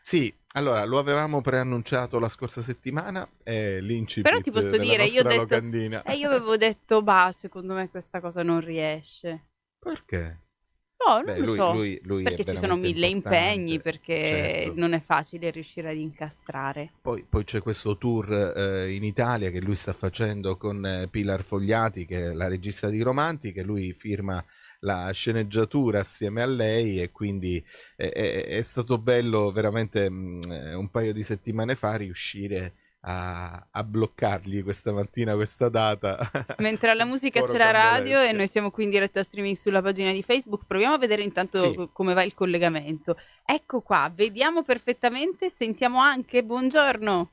Sì, allora lo avevamo preannunciato la scorsa settimana, è Però ti l'incipit posso della dire, io ho nostra detto, locandina. io avevo detto, bah, secondo me questa cosa non riesce. Perché? No, non Beh, lo lui, so, lui- lui è perché ci sono veramente mille impegni, importante, perché certo. non è facile riuscire ad incastrare. Poi c'è questo tour in Italia che lui sta facendo con Pilar Fogliati, che è la regista di Romantiche, lui firma la sceneggiatura assieme a lei e quindi è stato bello veramente un paio di settimane fa riuscire a bloccargli questa mattina questa data. Mentre alla Un musica po' c'è la radio e rocambolesca. noi siamo qui in diretta streaming sulla pagina di Facebook, proviamo a vedere intanto Sì, come va il collegamento. Ecco qua, vediamo perfettamente, sentiamo anche, buongiorno.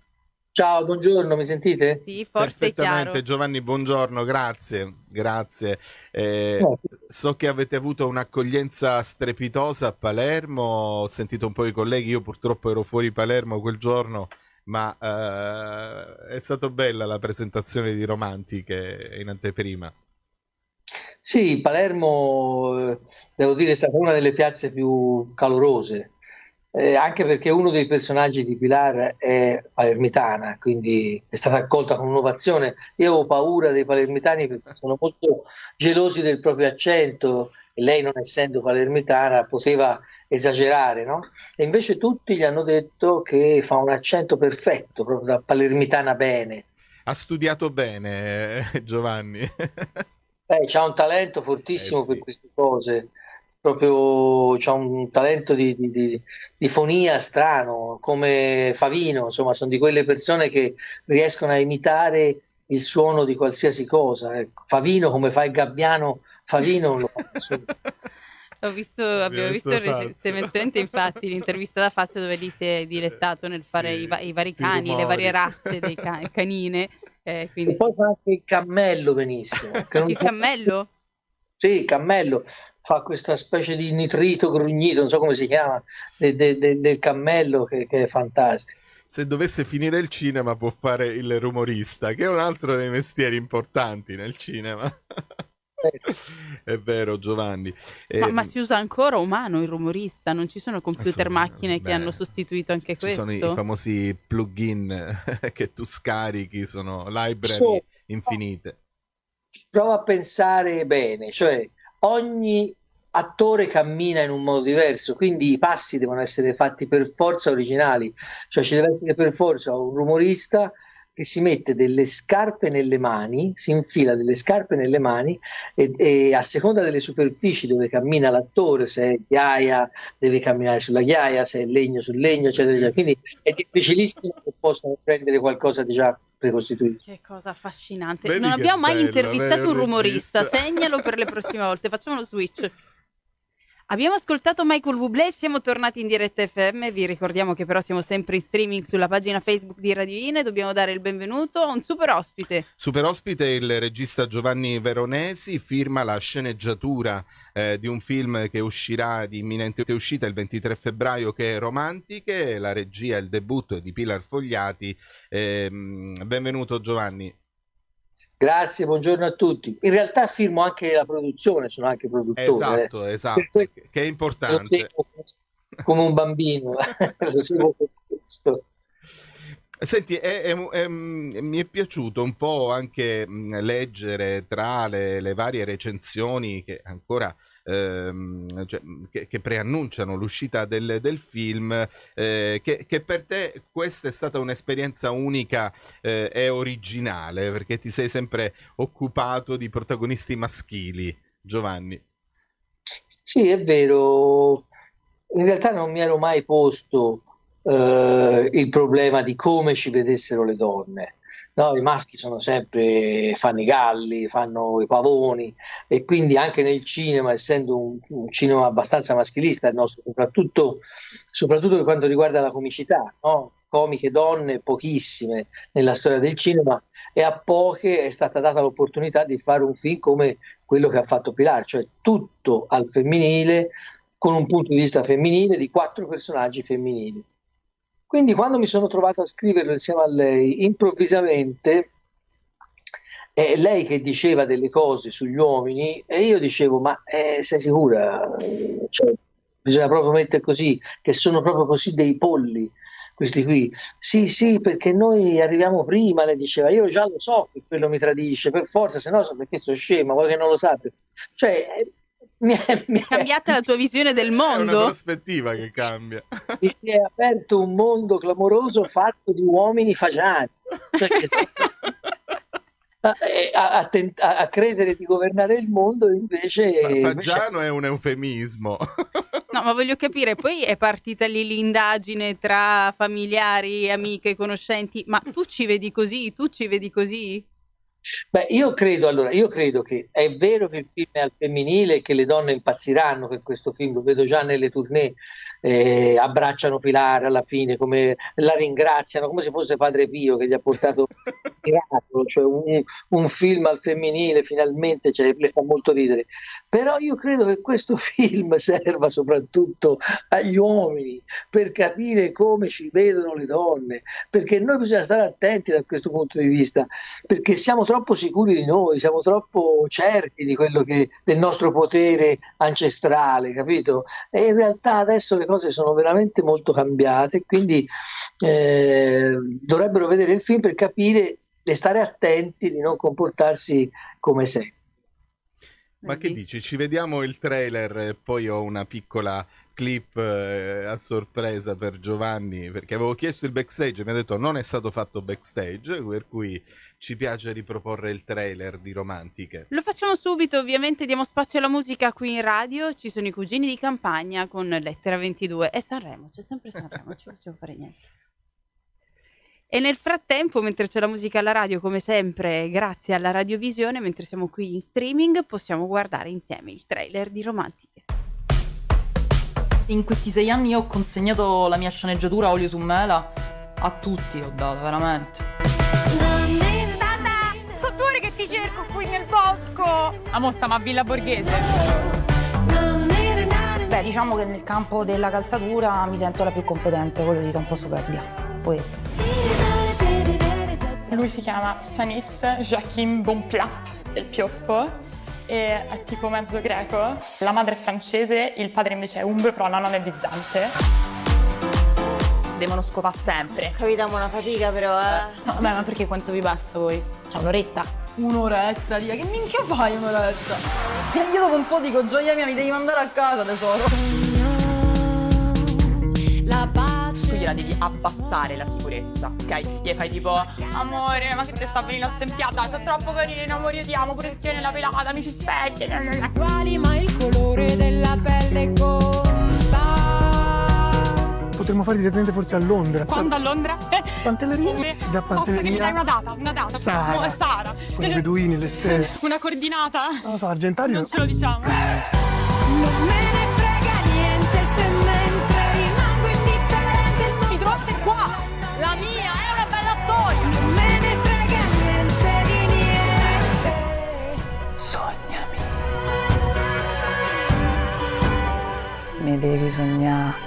Ciao, buongiorno, mi sentite? Sì, forte e perfettamente. chiaro. Giovanni, buongiorno, grazie, grazie. Eh, No. so che avete avuto un'accoglienza strepitosa a Palermo, ho sentito un po' i colleghi, io purtroppo ero fuori Palermo quel giorno, ma è stata bella la presentazione di Romantiche in anteprima. Sì, Palermo, devo dire, è stata una delle piazze più calorose, anche perché uno dei personaggi di Pilar è palermitana, quindi è stata accolta con un'ovazione. Io avevo paura dei palermitani perché sono molto gelosi del proprio accento e lei, non essendo palermitana, poteva esagerare, no? E invece tutti gli hanno detto che fa un accento perfetto, proprio da palermitana bene. Ha studiato bene, Giovanni. C'ha un talento Eh fortissimo per sì. queste cose, proprio c'ha un talento di fonia strano, come Favino, insomma, sono di quelle persone che riescono a imitare il suono di qualsiasi cosa. Ecco. Favino, come fa il gabbiano, Favino non lo fa nessuno. Abbiamo Abbiamo visto visto Fazio. recentemente infatti l'intervista da Fazio dove lì si è dilettato nel fare Sì, i vari tutti i cani, le varie rumori. razze dei canine, E quindi poi sì. fa anche il cammello benissimo, che non Il fa nessuno. cammello? Sì, il cammello fa questa specie di nitrito grugnito, non so come si chiama, del cammello che è fantastico. Se dovesse finire il cinema può fare il rumorista, che è un altro dei mestieri importanti nel cinema. Eh, È vero, Giovanni. Ma si usa ancora umano il rumorista? Non ci sono computer macchine che hanno Beh, sostituito anche ci sono i questo? famosi plugin che tu scarichi, sono library so- infinite. Prova a pensare bene, cioè ogni attore cammina in un modo diverso, quindi i passi devono essere fatti per forza originali, cioè ci deve essere per forza un rumorista che si mette delle scarpe nelle mani, si infila delle scarpe nelle mani e a seconda delle superfici dove cammina l'attore, se è ghiaia deve camminare sulla ghiaia, se è legno sul legno, eccetera, eccetera. Bellissimo. Quindi è difficilissimo che possano prendere qualcosa di già precostituito. Che cosa affascinante. Non Vedi che abbiamo mai bello, vedi intervistato un un rumorista, regista. segnalo per le prossime volte, facciamo lo switch. Abbiamo ascoltato Michael Bublé, siamo tornati in diretta FM, vi ricordiamo che però siamo sempre in streaming sulla pagina Facebook di Radio In e dobbiamo dare il benvenuto a un super ospite. Super ospite il regista Giovanni Veronesi, firma la sceneggiatura di un film che uscirà di imminente uscita il 23 febbraio, che è Romantiche, la regia e il debutto è di Pilar Fogliati. Benvenuto Giovanni. Grazie, buongiorno a tutti. In realtà firmo anche la produzione, sono anche produttore. Esatto, Per esatto, questo che è lo importante. seguo come un bambino, lo seguo per questo. Senti, mi è piaciuto un po' anche leggere tra le varie recensioni che ancora cioè, che preannunciano l'uscita del film, che per te questa è stata un'esperienza unica e originale, perché ti sei sempre occupato di protagonisti maschili, Giovanni. Sì, è vero. In realtà non mi ero mai posto il problema di come ci vedessero le donne. No, i maschi sono sempre, fanno i galli, fanno i pavoni e quindi anche nel cinema, essendo un cinema abbastanza maschilista, il nostro, soprattutto per quanto riguarda la comicità, no? Comiche donne pochissime nella storia del cinema e a poche è stata data l'opportunità di fare un film come quello che ha fatto Pilar, cioè tutto al femminile, con un punto di vista femminile, di quattro personaggi femminili. Quindi quando mi sono trovato a scriverlo insieme a lei, improvvisamente è lei che diceva delle cose sugli uomini e io dicevo, ma sei sicura? Cioè, bisogna proprio mettere così, che sono proprio così dei polli, questi qui. Sì, sì, perché noi arriviamo prima, lei diceva, io già lo so che quello mi tradisce, per forza, se no so perché sono scema, vuoi che non lo sappia. Cioè, È cambiata la tua visione del È una mondo? prospettiva che cambia. mi si è aperto un mondo clamoroso fatto di uomini fagiani. Cioè, che a credere di governare il mondo, invece Fagiano è un eufemismo. No, ma voglio capire, poi è partita lì l'indagine tra familiari, amiche, conoscenti, ma tu ci vedi così? Tu ci vedi così? Beh, io credo che è vero che il film è al femminile e che le donne impazziranno per questo film, lo vedo già nelle tournée, abbracciano Pilar alla fine, come la ringraziano, come se fosse Padre Pio che gli ha portato un miracolo, cioè un film al femminile finalmente, cioè, le fa molto ridere. Però io credo che questo film serva soprattutto agli uomini per capire come ci vedono le donne, perché noi bisogna stare attenti da questo punto di vista, perché siamo troppo sicuri di noi, siamo troppo certi di quello del nostro potere ancestrale, capito? E in realtà adesso le cose sono veramente molto cambiate, quindi dovrebbero vedere il film per capire e stare attenti di non comportarsi come sempre. Ma che dici? Ci vediamo il trailer e poi ho una piccola clip a sorpresa per Giovanni, perché avevo chiesto il backstage e mi ha detto non è stato fatto backstage, per cui ci piace riproporre il trailer di Romantiche. Lo facciamo subito, ovviamente diamo spazio alla musica qui in radio, ci sono i Cugini di Campagna con Lettera 22 e Sanremo, c'è sempre Sanremo, non ci possiamo fare niente. E nel frattempo, mentre c'è la musica alla radio, come sempre, grazie alla radiovisione, mentre siamo qui in streaming, possiamo guardare insieme il trailer di Romantiche. In questi 6 anni ho consegnato la mia sceneggiatura olio su mela a tutti, ho dato, veramente. Sono 2 ore che ti cerco qui nel bosco. Amo, stiamo a Villa Borghese. Beh, diciamo che nel campo della calzatura mi sento la più competente, quello di un po' superbia. Poi Lui si chiama Sanis Jachim Bonplat del Pioppo e è tipo mezzo greco. La madre è francese, il padre invece è umbro, però la nonna è di Zante. Devono scopare sempre. capitiamo una fatica però, No, vabbè, ma perché quanto vi basta voi? C'è un'oretta. Un'oretta, dica, che minchia fai un'oretta? E io dopo un po' dico, gioia mia, mi devi mandare a casa, tesoro. Tu gliela devi abbassare la sicurezza, ok? Gli fai tipo, amore, ma che te sta venendo la stempiata? Sono troppo carino, amore, io ti amo, pure se tieni la pelata, mi ci specchi. Quali, ma il colore della pelle conta. Potremmo fare direttamente forse a Londra. Quando a Londra? Pantelleria? Si dà Basta che mi pantelleria. dai una data. Sara. Sara. Con i beduini, le stelle. Una coordinata? Non lo so, Argentario. Non ce lo diciamo. Non me ne frega niente se mentre rimango indifferente. Mi trovaste qua! La mia è una bella storia! Non me ne frega niente di niente. Sognami. Mi devi sognare.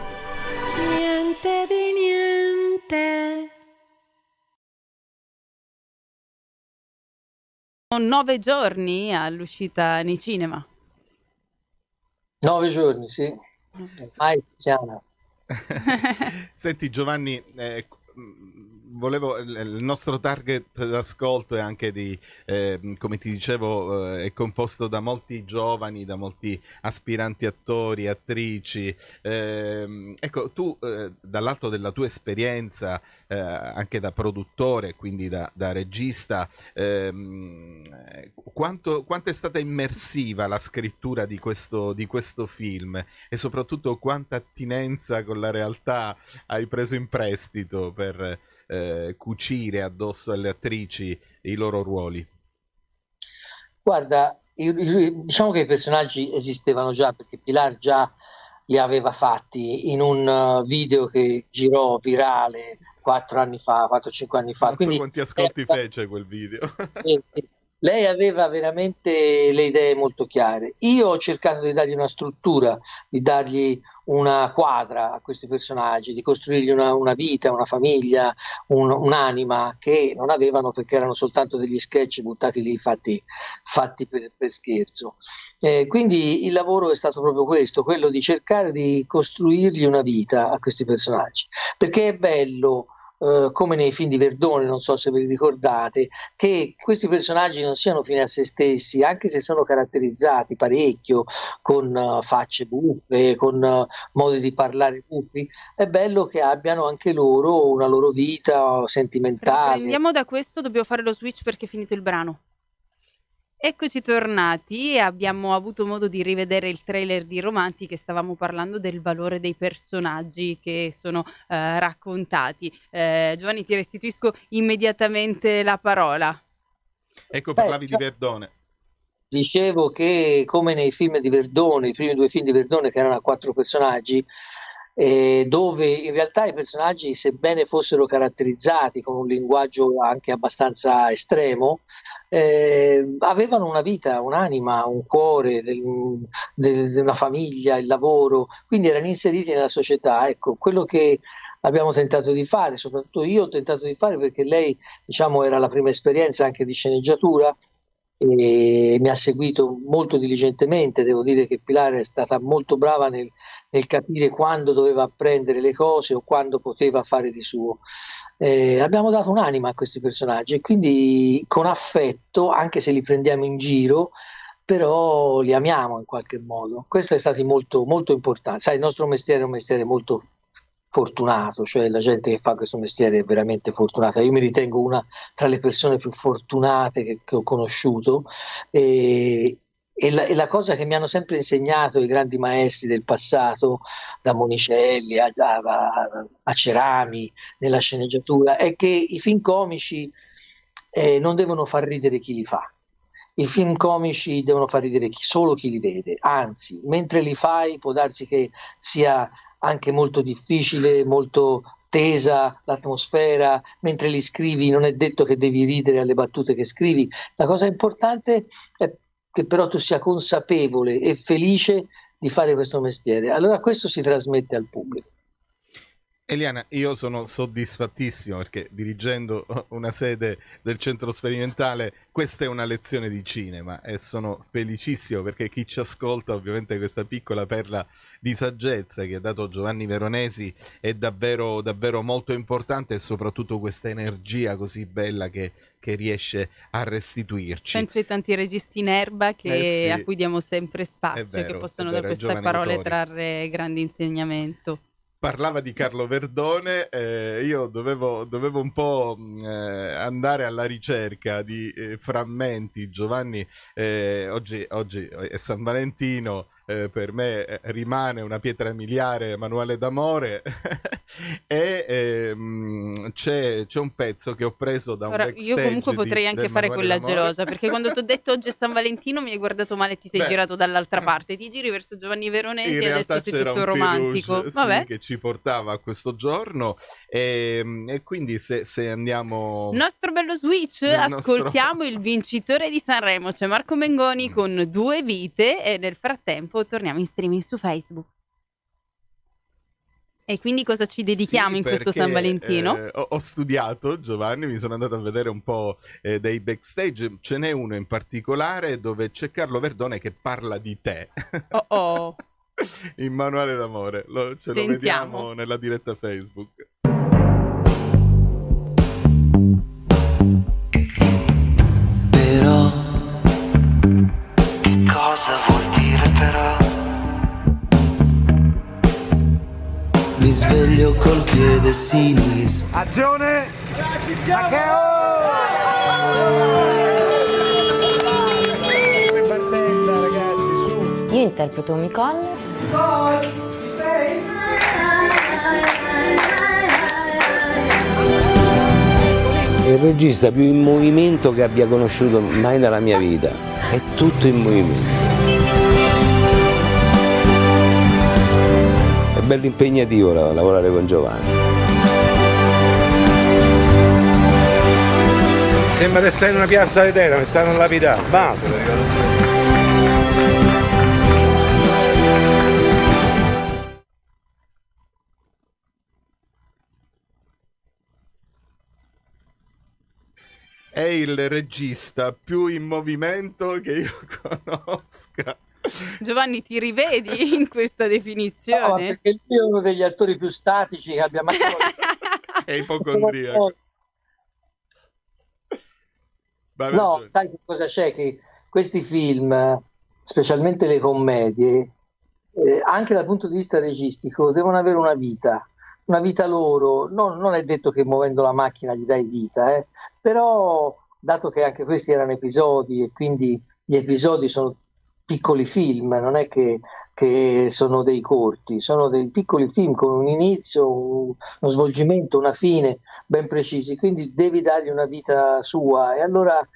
Niente di niente. Sono 9 giorni all'uscita nei cinema. 9 giorni, sì. Mai siamo. Senti Giovanni, volevo il nostro target d'ascolto è anche di come ti dicevo è composto da molti giovani, da molti aspiranti attori, attrici, ecco tu dall'alto della tua esperienza anche da produttore, quindi da regista, quanto è stata immersiva la scrittura di questo film e soprattutto quanta attinenza con la realtà hai preso in prestito per cucire addosso alle attrici i loro ruoli? Guarda, diciamo che i personaggi esistevano già perché Pilar già li aveva fatti in un video che girò virale 4 anni fa, 4-5 anni fa. Non so Quindi, quanti ascolti fece quel video. sì, Lei aveva veramente le idee molto chiare. Io ho cercato di dargli una struttura, di dargli una quadra a questi personaggi, di costruirgli una vita, una famiglia, un'anima che non avevano, perché erano soltanto degli sketch buttati lì, fatti per scherzo. Quindi il lavoro è stato proprio questo, quello di cercare di costruirgli una vita a questi personaggi, perché è bello. Come nei film di Verdone, non so se ve li ricordate, che questi personaggi non siano fini a se stessi, anche se sono caratterizzati parecchio con facce buffe, con modi di parlare buffi, è bello che abbiano anche loro una loro vita sentimentale. Andiamo da questo, dobbiamo fare lo switch perché è finito il brano. Eccoci tornati, abbiamo avuto modo di rivedere il trailer di Romantic e stavamo parlando del valore dei personaggi che sono raccontati. Giovanni, ti restituisco immediatamente la parola. Ecco, parlavi di Verdone. Dicevo che come nei film di Verdone, i primi 2 film di Verdone che erano a 4 personaggi, dove in realtà i personaggi, sebbene fossero caratterizzati con un linguaggio anche abbastanza estremo, avevano una vita, un'anima, un cuore, una famiglia, il lavoro, quindi erano inseriti nella società. Ecco, quello che abbiamo tentato di fare, soprattutto io ho tentato di fare, perché lei, diciamo, era la prima esperienza anche di sceneggiatura e mi ha seguito molto diligentemente. Devo dire che Pilar è stata molto brava nel capire quando doveva apprendere le cose o quando poteva fare di suo. Abbiamo dato un'anima a questi personaggi e quindi con affetto, anche se li prendiamo in giro, però li amiamo in qualche modo. Questo è stato molto, molto importante. Sai, il nostro mestiere è un mestiere molto fortunato, cioè la gente che fa questo mestiere è veramente fortunata. Io mi ritengo una tra le persone più fortunate che ho conosciuto, e la cosa che mi hanno sempre insegnato i grandi maestri del passato, da Monicelli a Cerami nella sceneggiatura, è che i film comici non devono far ridere chi li fa. I film comici devono far ridere solo chi li vede, anzi, mentre li fai può darsi che sia anche molto difficile, molto tesa l'atmosfera, mentre li scrivi non è detto che devi ridere alle battute che scrivi. La cosa importante è che però tu sia consapevole e felice di fare questo mestiere, allora questo si trasmette al pubblico. Eliana, io sono soddisfattissimo perché dirigendo una sede del centro sperimentale questa è una lezione di cinema e sono felicissimo perché chi ci ascolta, ovviamente questa piccola perla di saggezza che ha dato Giovanni Veronesi è davvero, davvero molto importante, e soprattutto questa energia così bella che riesce a restituirci. Penso ai tanti registi in erba che, sì, a cui diamo sempre spazio, vero, che possono vero, da queste giovani parole autori. trarre grande insegnamento. Parlava di Carlo Verdone, io dovevo un po' andare alla ricerca di frammenti. Giovanni, oggi è San Valentino, per me rimane una pietra miliare Manuale d'amore e c'è un pezzo che ho preso da un backstage. Io comunque potrei anche fare quella gelosa, perché quando ti ho detto oggi è San Valentino mi hai guardato male e ti sei girato dall'altra parte, ti giri verso Giovanni Veronesi e adesso sei tutto romantico. Vabbè. Sì, che ci portava a questo giorno e quindi se andiamo nostro bello switch, ascoltiamo il vincitore di Sanremo, cioè Marco Mengoni con 2 vite, e nel frattempo torniamo in streaming su Facebook. E quindi cosa ci dedichiamo in questo San Valentino? Ho studiato, Giovanni, mi sono andato a vedere un po' dei backstage, ce n'è uno in particolare dove c'è Carlo Verdone che parla di te. Oh. In Manuale d'amore, ce lo vediamo nella diretta Facebook. Però, cosa vuol dire però? Mi sveglio col piede sinistro. Azione! Partenza, ragazzi, su! Io interpreto Nicole. Il regista più in movimento che abbia conosciuto mai nella mia vita, è tutto in movimento. È bello impegnativo lavorare con Giovanni. Sembra di stare in una piazza di terra, mi stanno lapidando. Basta. È il regista più in movimento che io conosca. Giovanni, ti rivedi in questa No, definizione? perché lui è uno degli attori più statici che abbia mai È ipocondriaco. Vabbè, No, sai che cosa c'è? Che questi film, specialmente le commedie, anche dal punto di vista registico, devono avere una vita loro. Non è detto che muovendo la macchina gli dai vita, però dato che anche questi erano episodi e quindi gli episodi sono piccoli film, non è che sono dei corti, sono dei piccoli film con un inizio, uno svolgimento, una fine ben precisi, quindi devi dargli una vita sua e allora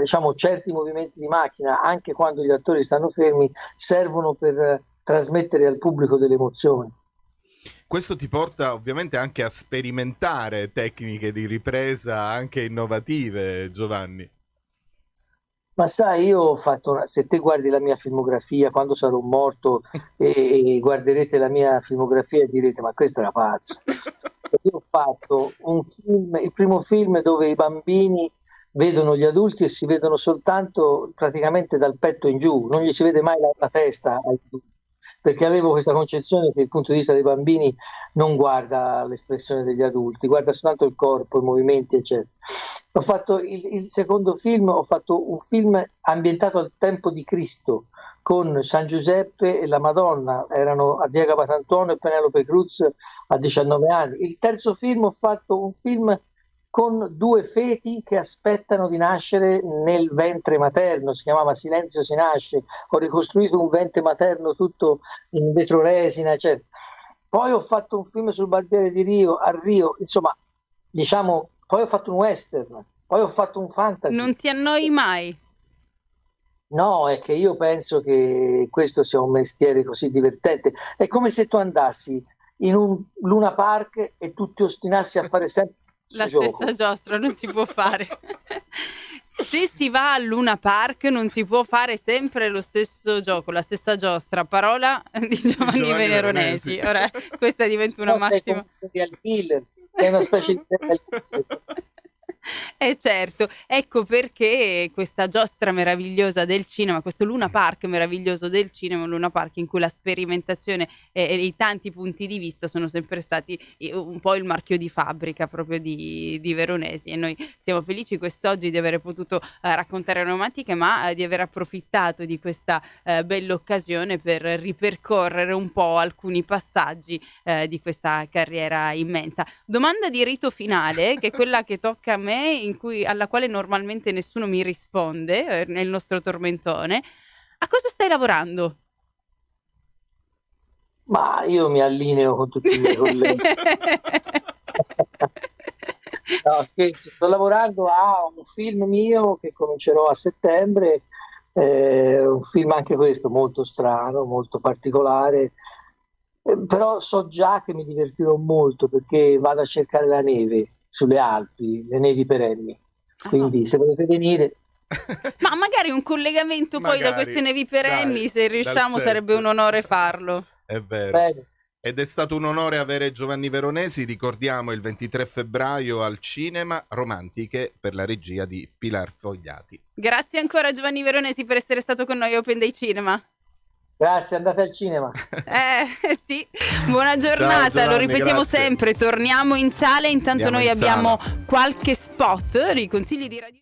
diciamo certi movimenti di macchina, anche quando gli attori stanno fermi, servono per trasmettere al pubblico delle emozioni. Questo ti porta ovviamente anche a sperimentare tecniche di ripresa anche innovative, Giovanni. Ma sai, io ho fatto, se te guardi la mia filmografia, quando sarò morto e guarderete la mia filmografia e direte, ma questo era pazzo. Io ho fatto un film, il primo film dove i bambini vedono gli adulti e si vedono soltanto praticamente dal petto in giù, non gli si vede mai la testa agli adulti, perché avevo questa concezione che il punto di vista dei bambini non guarda l'espressione degli adulti, guarda soltanto il corpo, i movimenti, eccetera. Ho fatto il secondo film, ho fatto un film ambientato al tempo di Cristo con San Giuseppe e la Madonna, erano a Diego Patantuono e Penelope Cruz a 19 anni. Il terzo film ho fatto un film con due feti che aspettano di nascere nel ventre materno, si chiamava Silenzio si nasce, ho ricostruito un ventre materno tutto in vetroresina, eccetera. Poi ho fatto un film sul Barbiere di Rio, a Rio, insomma, diciamo, poi ho fatto un western, poi ho fatto un fantasy. Non ti annoi mai? No, è che io penso che questo sia un mestiere così divertente. È come se tu andassi in un Luna Park e tu ti ostinassi a fare sempre La gioco. stessa giostra non si può fare. Se si va al Luna Park non si può fare sempre lo stesso gioco, la stessa giostra. Parola di Giovanni Veronesi. Ora questa diventa una Sei massima. come un serial killer, è una specie di serial killer. Certo, ecco perché questa giostra meravigliosa del cinema, questo Luna Park meraviglioso del cinema, un Luna Park in cui la sperimentazione e i tanti punti di vista sono sempre stati un po' il marchio di fabbrica proprio di Veronesi, e noi siamo felici quest'oggi di aver potuto raccontare romantiche, ma di aver approfittato di questa bella occasione per ripercorrere un po' alcuni passaggi di questa carriera immensa. Domanda di rito finale, che è quella che tocca a me, alla quale normalmente nessuno mi risponde, nel nostro tormentone. A cosa stai lavorando? Ma io mi allineo con tutti i miei colleghi. No, scherzo, sto lavorando a un film mio che comincerò a settembre, un film anche questo molto strano, molto particolare, però so già che mi divertirò molto perché vado a cercare la neve sulle Alpi, le nevi perenni, quindi se volete venire. Ma magari un collegamento poi da queste nevi perenni, dai, se riusciamo, sarebbe un onore farlo. È vero. Bene. Ed è stato un onore avere Giovanni Veronesi, ricordiamo il 23 febbraio al cinema, Romantiche, per la regia di Pilar Fogliati. Grazie ancora Giovanni Veronesi per essere stato con noi a Open Day Cinema. Grazie, andate al cinema. Sì, buona giornata. Ciao, Giovanni, lo ripetiamo grazie. sempre, torniamo in sala, intanto Andiamo noi in abbiamo sala. qualche spot, i consigli di radio.